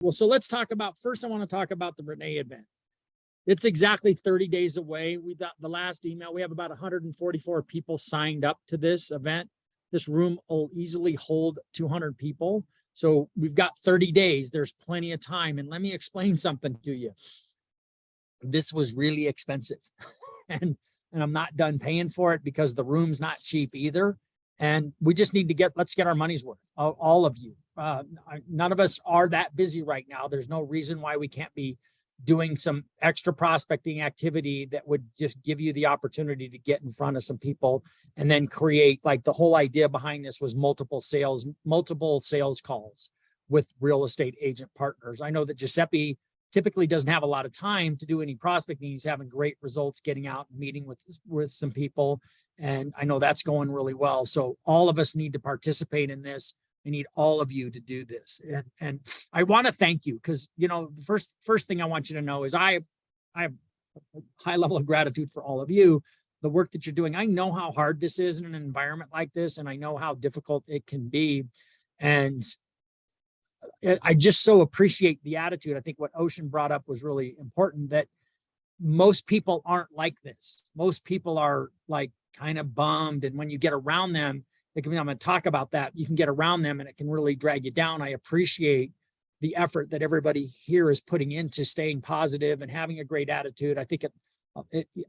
Well, so let's talk about, first I want to talk about the Renee event. It's exactly 30 days away. We got the last email. We have about 144 people signed up to this event. This room will easily hold 200 people. So we've got 30 days. There's plenty of time. And let me explain something to you. This was really expensive and I'm not done paying for it because the room's not cheap either. And we just need to let's get our money's worth, all of you. None of us are that busy right now. There's no reason why we can't be doing some extra prospecting activity that would just give you the opportunity to get in front of some people and then create, like, the whole idea behind this was multiple sales calls with real estate agent partners. I know that Giuseppe typically doesn't have a lot of time to do any prospecting. He's having great results getting out and meeting with some people. And I know that's going really well. So all of us need to participate in this. I need all of you to do this. And I want to thank you because, you know, the first thing I want you to know is I have a high level of gratitude for all of you, the work that you're doing. I know how hard this is in an environment like this, and I know how difficult it can be. And I just so appreciate the attitude. I think what Ocean brought up was really important, that most people aren't like this. Most people are like kind of bummed. And when you get around them, I'm going to talk about that. You can get around them and it can really drag you down. I appreciate the effort that everybody here is putting into staying positive and having a great attitude. I think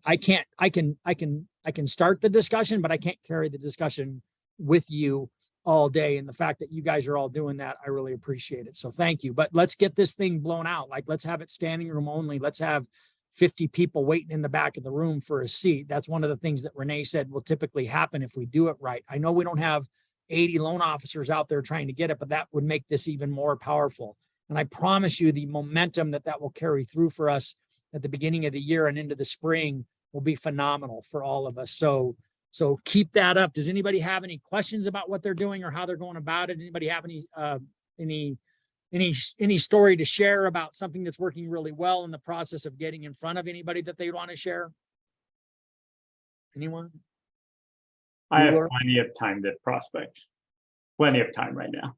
I can start the discussion, but I can't carry the discussion with you all day. And the fact that you guys are all doing that, I really appreciate it. So thank you. But let's get this thing blown out. Like, let's have it standing room only. Let's have 50 people waiting in the back of the room for a seat. That's one of the things that Renee said will typically happen if we do it right. I know we don't have 80 loan officers out there trying to get it, but that would make this even more powerful. And I promise you the momentum that will carry through for us at the beginning of the year and into the spring will be phenomenal for all of us. So keep that up. Does anybody have any questions about what they're doing or how they're going about it? Anybody have any story to share about something that's working really well in the process of getting in front of anybody that they want to share? Anyone? I have plenty of time to prospect. Plenty of time right now.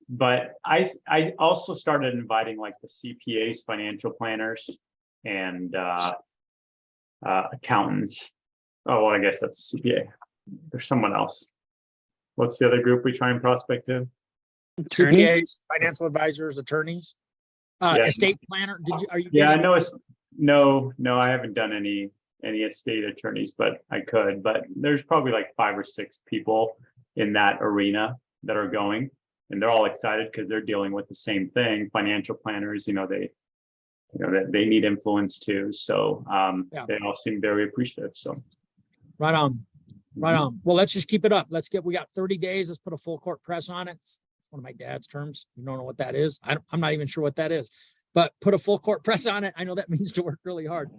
But I also started inviting like the CPAs, financial planners, and accountants. Oh, well, I guess that's CPA. There's someone else. What's the other group we try and prospect to? CPAs, financial advisors, attorneys, Yeah. estate planner. Are you? Yeah, I know. No, I haven't done any estate attorneys, but I could. But there's probably like 5 or 6 people in that arena that are going, and they're all excited because they're dealing with the same thing. Financial planners, they need influence too. So They all seem very appreciative. So right on. Well, let's just keep it up. We got 30 days. Let's put a full court press on it. It's one of my dad's terms. You don't know what that is. I'm not even sure what that is, but put a full court press on it. I know that means to work really hard.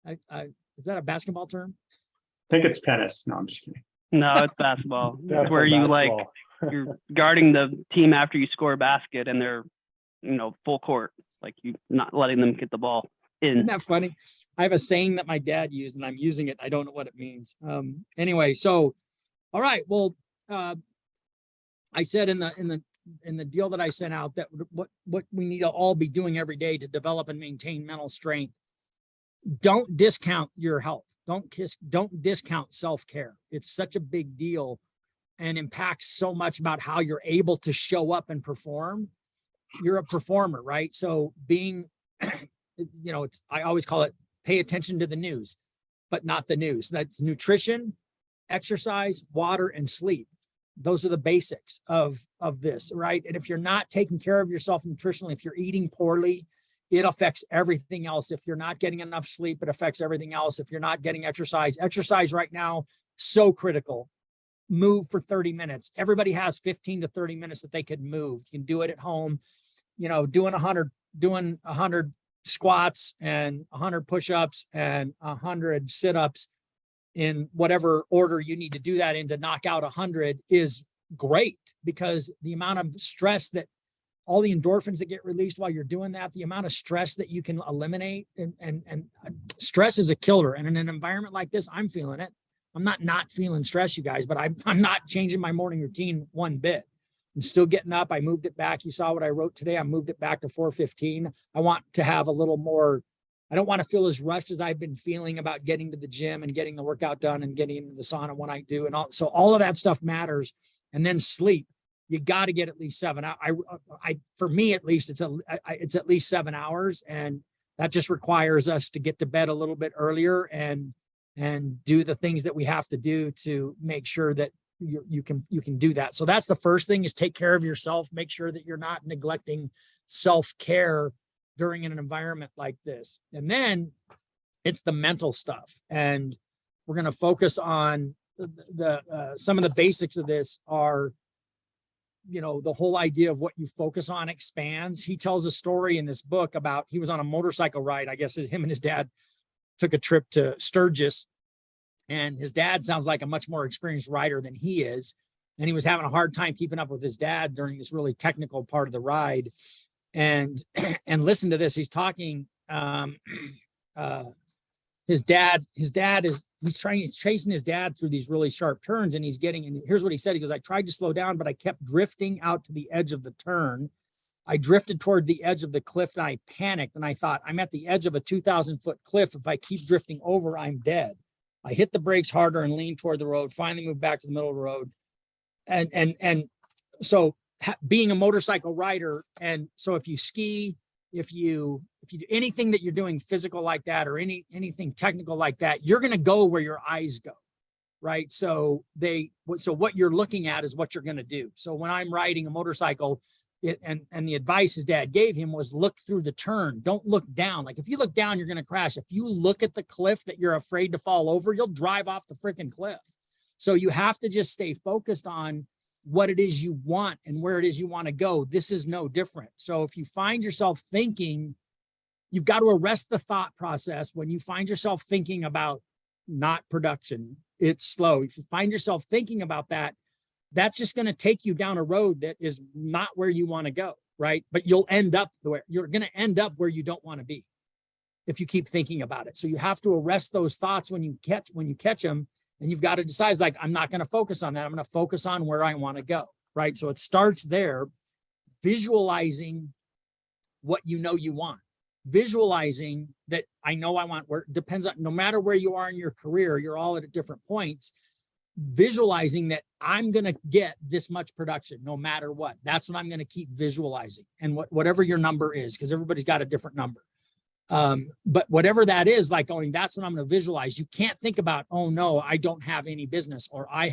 Is that a basketball term? I think it's tennis. No, I'm just kidding. No, it's basketball. That's where you're guarding the team after you score a basket and they're, full court, like you not letting them get the ball in. Isn't that funny? I have a saying that my dad used and I'm using it. I don't know what it means. Anyway, so, all right. Well, I said in the deal that I sent out that what we need to all be doing every day to develop and maintain mental strength. Don't discount your health. Don't discount self-care. It's such a big deal and impacts so much about how you're able to show up and perform. You're a performer, right? So being, I always call it pay attention to the news, but not the news. That's nutrition, exercise, water, and sleep. Those are the basics of this, right? And if you're not taking care of yourself nutritionally, if you're eating poorly, it affects everything else. If you're not getting enough sleep, it affects everything else. If you're not getting exercise right now, so critical. Move for 30 minutes. Everybody has 15 to 30 minutes that they could move. You can do it at home, doing 100 squats and 100 push-ups and 100 sit-ups in whatever order you need to do that in to knock out 100 is great, because the amount of stress that all the endorphins that get released while you're doing that, the amount of stress that you can eliminate, and stress is a killer. And in an environment like this, I'm feeling it. I'm not feeling stress, you guys, but I'm not changing my morning routine one bit. I'm still getting up. I moved it back. You saw what I wrote today. I moved it back to 4:15. I want to have a little more, I don't want to feel as rushed as I've been feeling about getting to the gym and getting the workout done and getting into the sauna when I do. And so all of that stuff matters. And then sleep. You got to get at least 7 hours. For me, at least it's at least 7 hours. And that just requires us to get to bed a little bit earlier and do the things that we have to do to make sure that you can do that. So that's the first thing, is take care of yourself. Make sure that you're not neglecting self-care during an environment like this. And then it's the mental stuff. And we're going to focus on some of the basics of this are, the whole idea of what you focus on expands. He tells a story in this book about, he was on a motorcycle ride. I guess him and his dad took a trip to Sturgis, and his dad sounds like a much more experienced rider than he is. And he was having a hard time keeping up with his dad during this really technical part of the ride. And listen to this. He's talking, he's chasing his dad through these really sharp turns, and here's what he said. He goes, I tried to slow down, but I kept drifting out to the edge of the turn. I drifted toward the edge of the cliff, and I panicked, and I thought, I'm at the edge of a 2,000-foot cliff. If I keep drifting over, I'm dead. I hit the brakes harder and leaned toward the road, finally moved back to the middle of the road. And so being a motorcycle rider, and so if you ski, if you do anything that you're doing physical like that, or anything technical like that, you're going to go where your eyes go, right? So what you're looking at is what you're going to do. So when I'm riding a motorcycle, and the advice his dad gave him was, look through the turn. Don't look down. Like, if you look down, you're going to crash. If you look at the cliff that you're afraid to fall over, you'll drive off the freaking cliff. So you have to just stay focused on what it is you want and where it is you want to go. This is no different. So if you find yourself thinking, you've got to arrest the thought process. When you find yourself thinking about not production, it's slow. If you find yourself thinking about that, that's just going to take you down a road that is not where you want to go, right? But you're going to end up where you don't want to be if you keep thinking about it. So you have to arrest those thoughts when you catch them, and you've got to decide, it's like, I'm not going to focus on that. I'm going to focus on where I want to go, right? So it starts there, visualizing what you want, visualizing that I know I want, where it depends on, no matter where you are in your career, you're all at different points. Visualizing that I'm going to get this much production no matter what. That's what I'm going to keep visualizing. And whatever your number is, because everybody's got a different number. But whatever that is, like going, that's what I'm going to visualize. You can't think about, oh no, I don't have any business, or I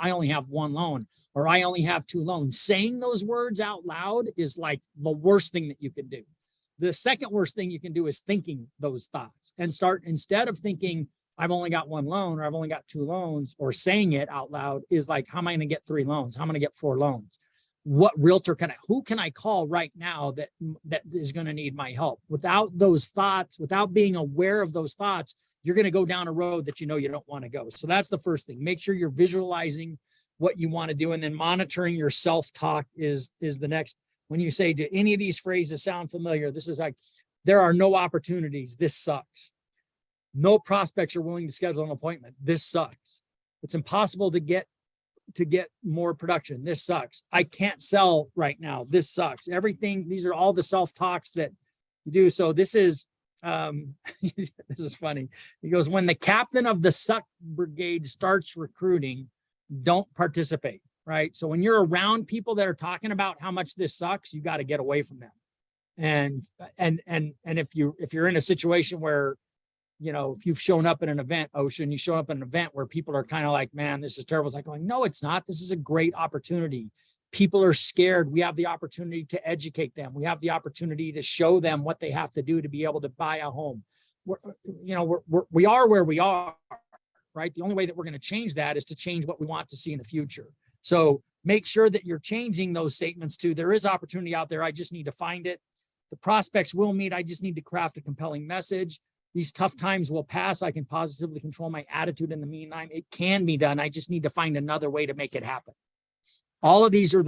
only have one loan, or I only have 2 loans. Saying those words out loud is like the worst thing that you can do. The second worst thing you can do is thinking those thoughts, and start, instead of thinking, I've only got 1 loan, or I've only got 2 loans, or saying it out loud, is like, how am I going to get 3 loans? How am I going to get 4 loans? What realtor who can I call right now that is going to need my help? Without those thoughts, without being aware of those thoughts, you're going to go down a road that you don't want to go. So that's the first thing. Make sure you're visualizing what you want to do, and then monitoring your self-talk is the next. When you say, do any of these phrases sound familiar? This is like, there are no opportunities. This sucks. No prospects are willing to schedule an appointment. This sucks. It's impossible to get more production. This sucks. I can't sell right now. This sucks. Everything. These are all the self-talks that you do. So this is, this is funny. He goes, when the captain of the suck brigade starts recruiting, don't participate. Right. So when you're around people that are talking about how much this sucks, you got to get away from them. And if you're in a situation where, if you've shown up at an event, Ocean, you show up at an event where people are kind of like, man, this is terrible. It's like going, no, it's not. This is a great opportunity. People are scared. We have the opportunity to educate them. We have the opportunity to show them what they have to do to be able to buy a home. We are where we are, right? The only way that we're going to change that is to change what we want to see in the future. So make sure that you're changing those statements to, there is opportunity out there. I just need to find it. The prospects will meet. I just need to craft a compelling message. These tough times will pass. I can positively control my attitude in the meantime. It can be done. I just need to find another way to make it happen. All of these are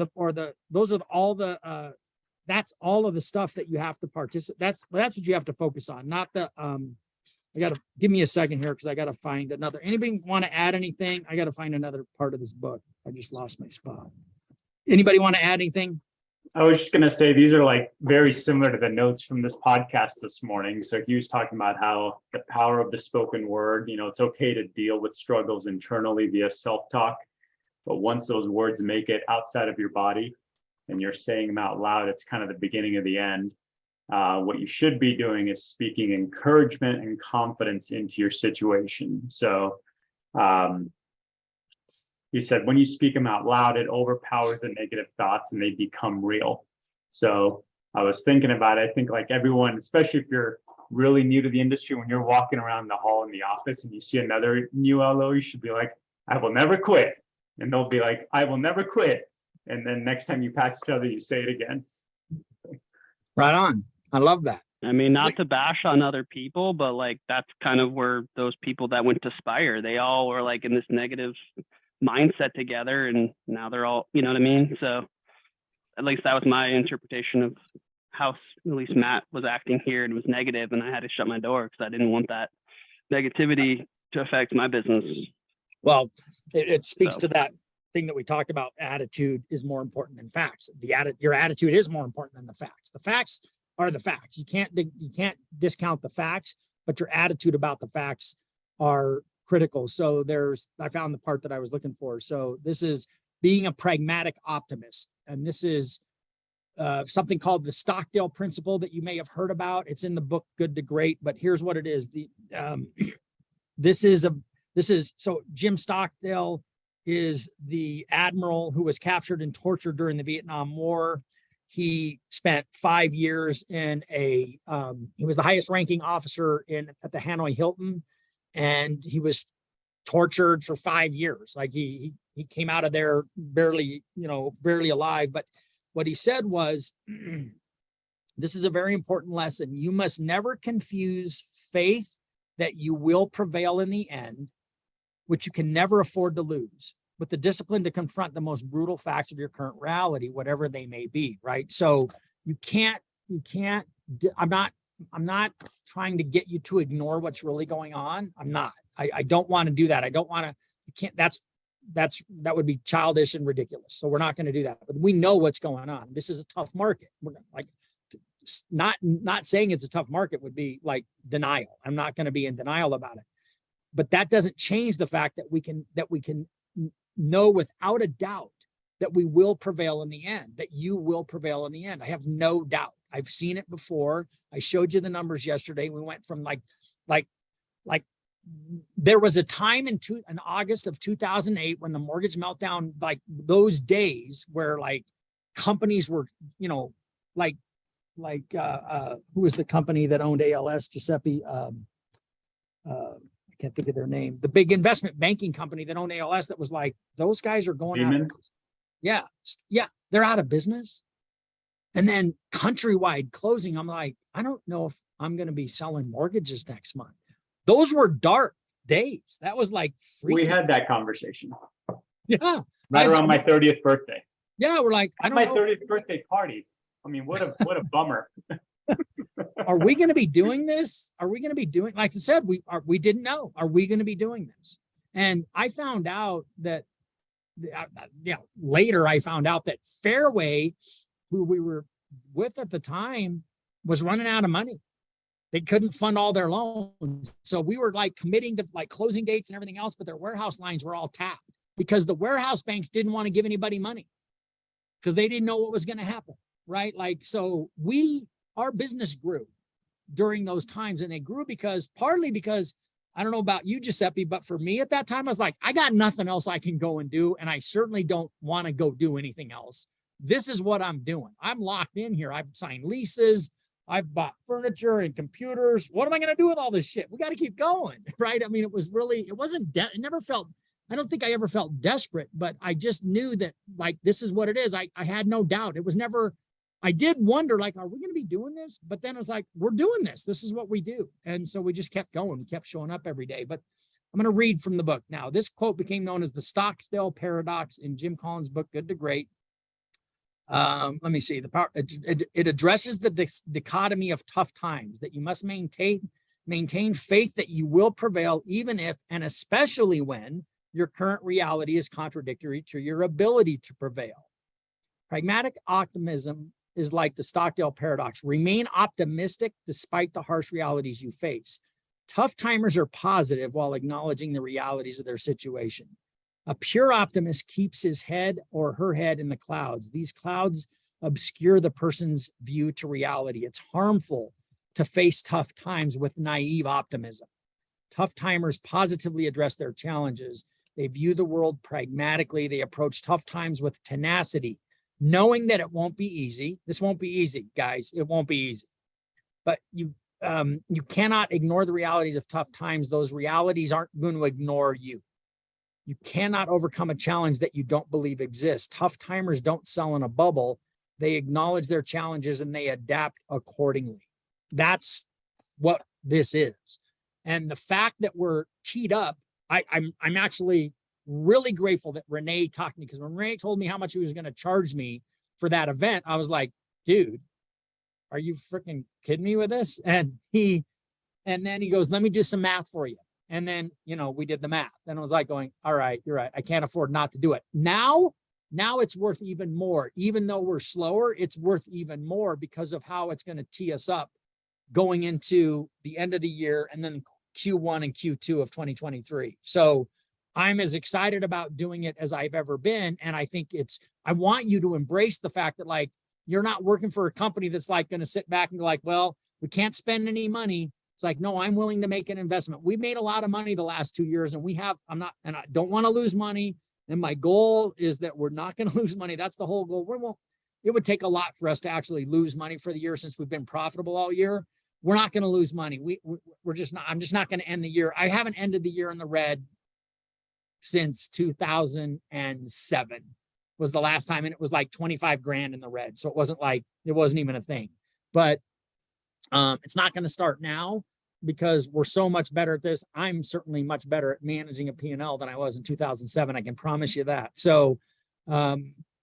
that's all of the stuff that you have to participate. That's what you have to focus on, not the, I got to give me a second here, because I got to find another. Anybody want to add anything? I got to find another part of this book. I just lost my spot. Anybody want to add anything? I was just gonna say, these are like very similar to the notes from this podcast this morning. So he was talking about how the power of the spoken word, it's okay to deal with struggles internally via self-talk. But once those words make it outside of your body and you're saying them out loud, it's kind of the beginning of the end. What you should be doing is speaking encouragement and confidence into your situation. So he said, when you speak them out loud, it overpowers the negative thoughts and they become real. So I was thinking about it. I think like everyone, especially if you're really new to the industry, when you're walking around the hall in the office and you see another new LO, you should be like, I will never quit. And they'll be like, I will never quit. And then next time you pass each other, you say it again. Right on. I love that. I mean, not to bash on other people, but like that's kind of where those people that went to Spire, they all were like in this negative mindset together, and now they're all, you know what I mean? So at least that was my interpretation of how at least Matt was acting here, and it was negative, and I had to shut my door because I didn't want that negativity to affect my business. Well, it speaks to that thing that we talked about. Attitude is more important than facts. Your attitude is more important than the facts. The facts are the facts. You can't discount the facts, but your attitude about the facts are critical. So I found the part that I was looking for. So this is being a pragmatic optimist. And this is something called the Stockdale principle that you may have heard about. It's in the book, Good to Great, but here's what it is. So Jim Stockdale is the admiral who was captured and tortured during the Vietnam War. He spent 5 years in he was the highest ranking officer at the Hanoi Hilton. And he was tortured for 5 years. Like he came out of there barely alive. But what he said was, this is a very important lesson. You must never confuse faith that you will prevail in the end, which you can never afford to lose, with the discipline to confront the most brutal facts of your current reality, whatever they may be, right? So I'm not trying to get you to ignore what's really going on. I'm not. I don't want to do that. I don't want to. You can't. That would be childish and ridiculous. So we're not going to do that. But we know what's going on. This is a tough market. We're like not saying it's a tough market would be like denial. I'm not going to be in denial about it. But that doesn't change the fact that we can know without a doubt that we will prevail in the end. That you will prevail in the end. I have no doubt. I've seen it before. I showed you the numbers yesterday. We went from like there was a time in August of 2008 when the mortgage meltdown, like those days where like companies were, who was the company that owned ALS, Giuseppe? I can't think of their name. The big investment banking company that owned ALS that was like, those guys are going out. Yeah. They're out of business. And then countrywide closing, I'm like, I don't know if I'm going to be selling mortgages next month. Those were dark days. That was like freaky. We had that conversation. Yeah. Right around my 30th birthday. Yeah, we're like, I don't know. My 30th birthday party. I mean, what a bummer. Are we going to be doing this? Are we going to be doing, like I said, we didn't know. Are we going to be doing this? And I found out that, later I found out that Fairway, who we were with at the time, was running out of money. They couldn't fund all their loans. So we were like committing to like closing dates and everything else, but their warehouse lines were all tapped because the warehouse banks didn't want to give anybody money because they didn't know what was going to happen, right? Like, so our business grew during those times, and they grew partly because I don't know about you, Giuseppe, but for me at that time, I was like, I got nothing else I can go and do. And I certainly don't want to go do anything else. This is what I'm doing. I'm locked in here. I've signed leases. I've bought furniture and computers. What am I going to do with all this shit? We got to keep going, right? I mean, it never felt, I don't think I ever felt desperate, but I just knew that like, this is what it is. I had no doubt. It was never, I did wonder like, are we going to be doing this? But then it was like, we're doing this. This is what we do. And so we just kept going. We kept showing up every day. But I'm going to read from the book. Now, this quote became known as the Stockdale paradox in Jim Collins' book, Good to Great. Let me see. It addresses the dichotomy of tough times, that you must maintain faith that you will prevail, even if, and especially when, your current reality is contradictory to your ability to prevail. Pragmatic optimism is like the Stockdale paradox. Remain optimistic despite the harsh realities you face. Tough timers are positive while acknowledging the realities of their situation. A pure optimist keeps his head or her head in the clouds. These clouds obscure the person's view to reality. It's harmful to face tough times with naive optimism. Tough timers positively address their challenges. They view the world pragmatically. They approach tough times with tenacity, knowing that it won't be easy. This won't be easy, guys. It won't be easy. But you cannot ignore the realities of tough times. Those realities aren't going to ignore you. You cannot overcome a challenge that you don't believe exists. Tough timers don't sell in a bubble. They acknowledge their challenges and they adapt accordingly. That's what this is. And the fact that we're teed up, I'm actually really grateful that Renee talked to me, because when Renee told me how much he was going to charge me for that event, I was like, dude, are you freaking kidding me with this? And then he goes, let me do some math for you. And then, we did the math, and I was like going, all right, you're right. I can't afford not to do it. Now it's worth even more. Even though we're slower, it's worth even more because of how it's going to tee us up going into the end of the year and then Q1 and Q2 of 2023. So I'm as excited about doing it as I've ever been. And I think I want you to embrace the fact that, like, you're not working for a company that's like going to sit back and be like, well, we can't spend any money. It's like, no, I'm willing to make an investment. We've made a lot of money the last 2 years, and I don't want to lose money. And my goal is that we're not going to lose money. That's the whole goal. It would take a lot for us to actually lose money for the year since we've been profitable all year. We're not going to lose money. We're just not, I'm just not going to end the year. I haven't ended the year in the red since 2007 was the last time. And it was like 25 grand in the red. So it wasn't even a thing, but it's not going to start now because we're so much better at this. I'm certainly much better at managing a P&L than I was in 2007. I can promise you that. So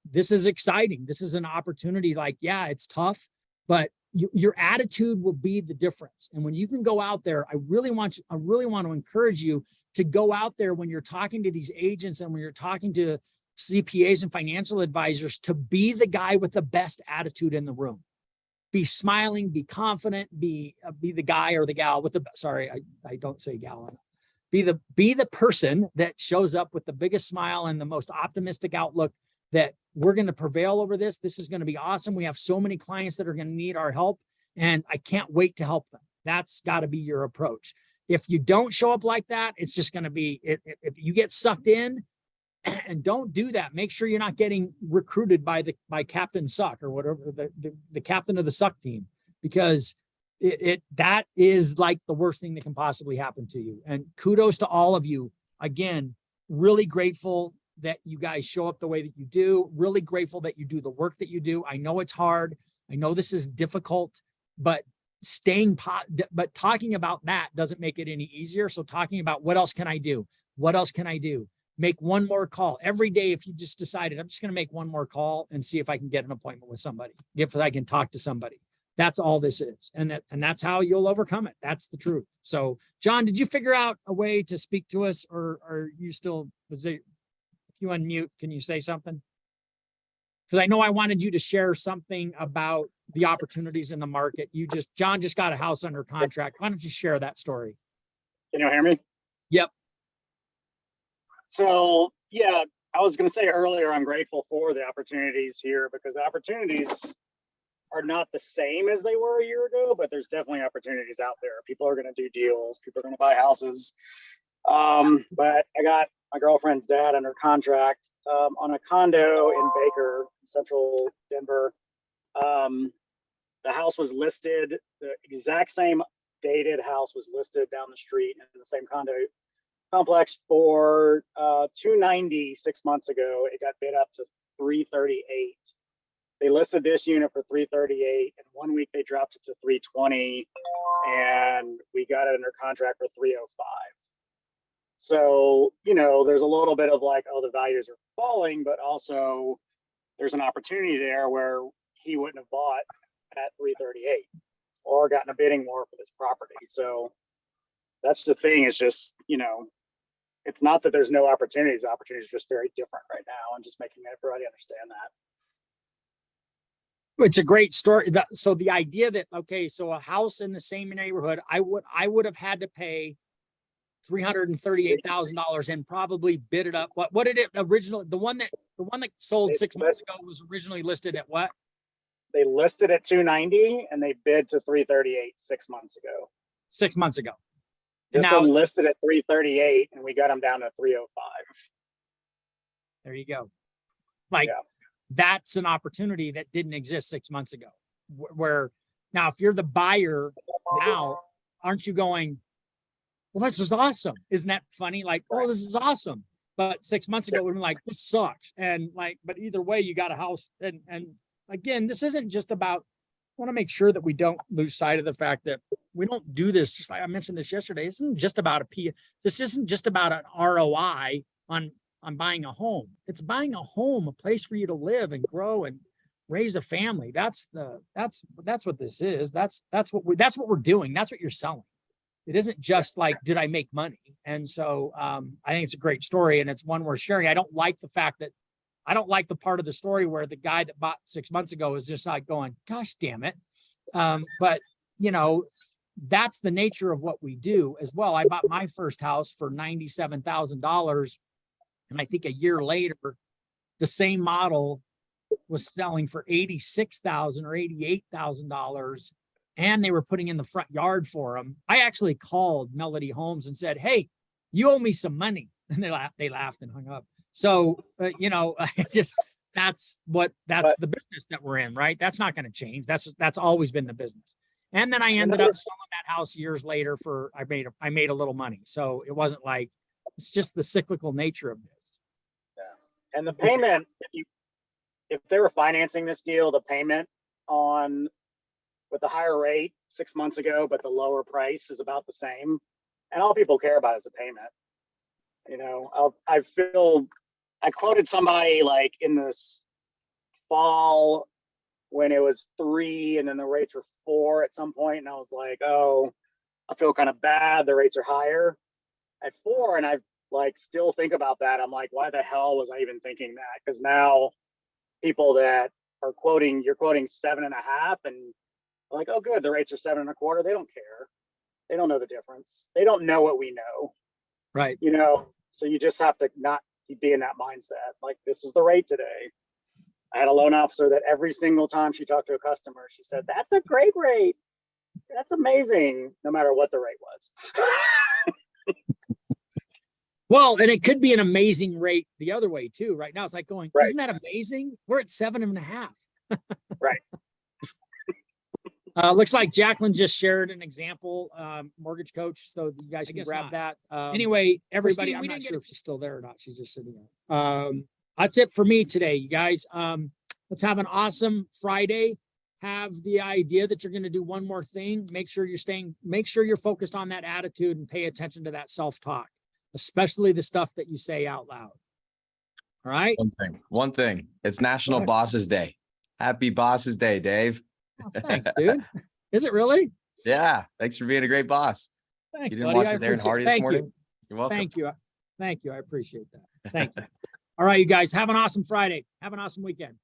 this is exciting. This is an opportunity. Like, yeah, it's tough, but your attitude will be the difference. And when you can go out there, I really want to encourage you to go out there when you're talking to these agents and when you're talking to CPAs and financial advisors, to be the guy with the best attitude in the room. Be smiling, be confident, be the guy or the gal with I don't say gal. Be the person that shows up with the biggest smile and the most optimistic outlook that we're going to prevail over this. This is going to be awesome. We have so many clients that are going to need our help, and I can't wait to help them. That's got to be your approach. If you don't show up like that, it's just going to be, if you get sucked in, and don't do that. Make sure you're not getting recruited by Captain Suck or whatever, the captain of the Suck team, because that is like the worst thing that can possibly happen to you. And kudos to all of you. Again, really grateful that you guys show up the way that you do. Really grateful that you do the work that you do. I know it's hard. I know this is difficult, but talking about that doesn't make it any easier. So talking about what else can I do? What else can I do? Make one more call every day. If you just decided, I'm just going to make one more call and see if I can get an appointment with somebody, if I can talk to somebody. That's all this is. And that's how you'll overcome it. That's the truth. So John, did you figure out a way to speak to us, or are you still, if you unmute, can you say something? Because I know I wanted you to share something about the opportunities in the market. John just got a house under contract. Why don't you share that story? Can you hear me? Yep. So, yeah, I was going to say earlier, I'm grateful for the opportunities here, because the opportunities are not the same as they were a year ago, but there's definitely opportunities out there. People are going to do deals. People are going to buy houses. But I got my girlfriend's dad under contract on a condo in Baker, central Denver. The house was listed, the exact same dated house was listed down the street in the same condo complex for $290 6 months ago. It got bid up to $338. They listed this unit for $338, and 1 week they dropped it to $320, and we got it under contract for $305. So, there's a little bit of like, oh, the values are falling, but also there's an opportunity there where he wouldn't have bought at $338 or gotten a bidding war for this property. So that's the thing. It's just, it's not that there's no opportunities. The opportunities are just very different right now, and just making everybody understand that. It's a great story. So the idea that, okay, so a house in the same neighborhood, I would have had to pay $338,000 and probably bid it up. What did it originally, the one that sold 6 months ago was originally listed at what? They listed at 290 and they bid to 338 6 months ago. 6 months ago. And This now, one listed at 338 and we got them down to 305. there you go. Like, Yeah. that's an opportunity that didn't exist 6 months ago. Where now, if you're the buyer now, aren't you going, well, this is awesome. Isn't that funny? Like, oh, this is awesome. But 6 months ago, we were like, this sucks. And like, but either way, you got a house. And again, this isn't just about, I want to make sure that we don't lose sight of the fact that we don't do this. Just like I mentioned this yesterday, this isn't just about this isn't just about an ROI on buying a home. It's buying a home, a place for you to live and grow and raise a family. That's what this is. That's what we're doing. That's what you're selling. It isn't just like, did I make money? And so I think it's a great story and it's one worth sharing. I don't like the part of the story where the guy that bought 6 months ago is just like going, gosh, damn it. But you know, that's the nature of what we do as well. I bought my first house for $97,000. And I think a year later, the same model was selling for $86,000 or $88,000. And they were putting in the front yard for them. I actually called Melody Homes and said, hey, you owe me some money. And they laughed and hung up. So, you know, that's the business that we're in, right? That's not going to change. That's always been the business. And then I ended up selling that house years later I made a little money. So it wasn't like, it's just the cyclical nature of this. Yeah. And the payment, if they were financing this deal, the payment on with the higher rate 6 months ago, but the lower price is about the same. And all people care about is the payment. You know, I quoted somebody like in this fall when it was 3 and then the rates were 4 at some point, and I was like, oh, I feel kind of bad. The rates are higher at 4, and I like still think about that. I'm like, why the hell was I even thinking that? Because now people that are quoting, you're quoting 7.5, and like, oh, good, the rates are 7.25. They don't care. They don't know the difference. They don't know what we know. Right. You know, so you just have to not be in that mindset. Like, this is the rate today. I had a loan officer that every single time she talked to a customer, she said, that's a great rate. That's amazing, no matter what the rate was. Well, and it could be an amazing rate the other way too. Right now, it's like going, Right. Isn't that amazing? We're at 7.5. Right. Looks like Jacqueline just shared an example, mortgage coach. So you guys can grab that. Anyway, everybody, I'm not sure if she's still there or not. She's just sitting there. That's it for me today, you guys. Let's have an awesome Friday. Have the idea that you're going to do one more thing. Make sure you're focused on that attitude and pay attention to that self-talk, especially the stuff that you say out loud. All right. One thing. It's National Bosses Day. Happy Bosses Day, Dave. Oh, thanks, dude. Is it really? Yeah. Thanks for being a great boss. Thanks, You didn't buddy. watch I the Darren appreciate it. Hardy this Thank morning? you. You're welcome. Thank you. Thank you. I appreciate that. Thank you. All right, you guys, have an awesome Friday. Have an awesome weekend.